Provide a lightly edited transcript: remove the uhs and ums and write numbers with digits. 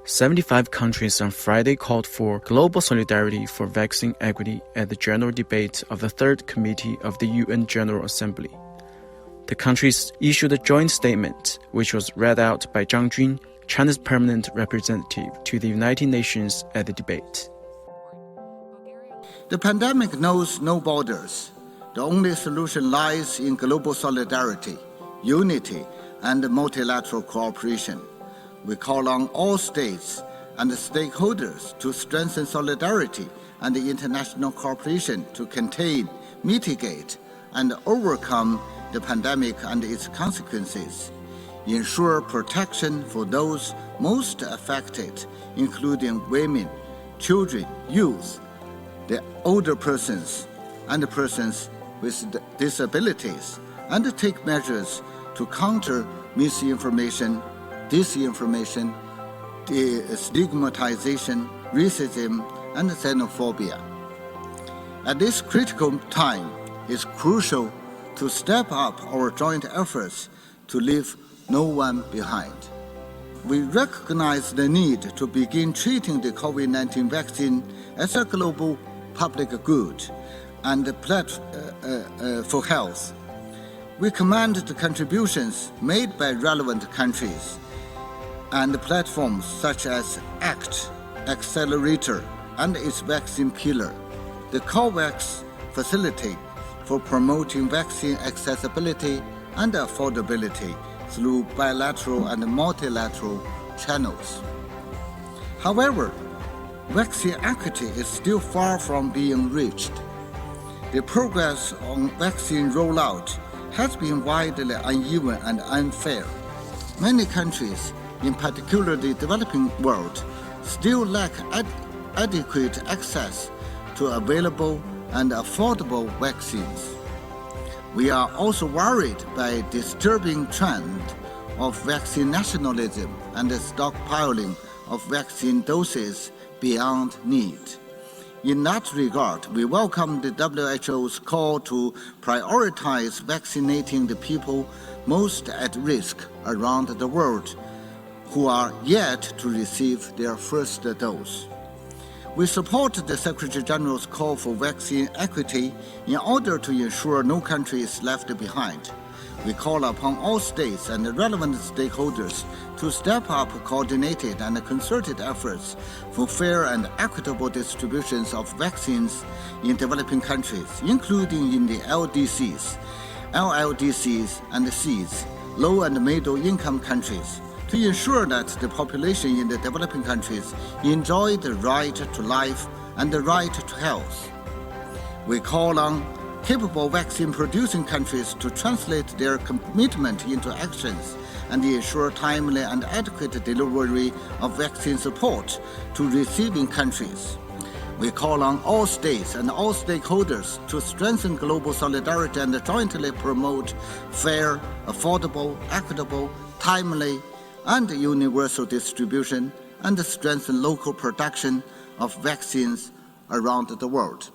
75 countries on Friday called for global solidarity for vaccine equity at the general debate of the Third Committee of the UN General Assembly. The countries issued a joint statement, which was read out by Zhang Jun, China's permanent representative to the United Nations at the debate. The pandemic knows no borders. The only solution lies in global solidarity, unity, and multilateral cooperation. We call on all states and stakeholders to strengthen solidarity and international cooperation to contain, mitigate, and overcome the pandemic and its consequences, ensure protection for those most affected, including women, children, youth, the older persons, and persons with disabilities, and take measures to counter misinformation, disinformation, stigmatization, racism, and xenophobia. At this critical time, it's crucial to step up our joint efforts to leave no one behind. We recognize the need to begin treating the COVID-19 vaccine as a global public good and for health. We commend the contributions made by relevant countries and platforms such as ACT, Accelerator, and its vaccine pillar, the COVAX facility for promoting vaccine accessibility and affordability through bilateral and multilateral channels. However, vaccine equity is still far from being reached. The progress on vaccine rollout has been widely uneven and unfair. Many countries, in particular the developing world, still lack adequate access to available and affordable vaccines. We are also worried by a disturbing trend of vaccine nationalism and the stockpiling of vaccine doses beyond need. In that regard, we welcome the WHO's call to prioritize vaccinating the people most at risk around the world who are yet to receive their first dose. We support the Secretary General's call for vaccine equity in order to ensure no country is left behind. We call upon all states and the relevant stakeholders to step up coordinated and concerted efforts for fair and equitable distributions of vaccines in developing countries, including in the LDCs, LLDCs, and Cs, low and middle income countries, to ensure that the population in the developing countries enjoy the right to life and the right to health. We call on capable vaccine-producing countries to translate their commitment into actions and ensure timely and adequate delivery of vaccine support to receiving countries. We call on all states and all stakeholders to strengthen global solidarity and jointly promote fair, affordable, equitable, timely, and universal distribution and strengthen local production of vaccines around the world.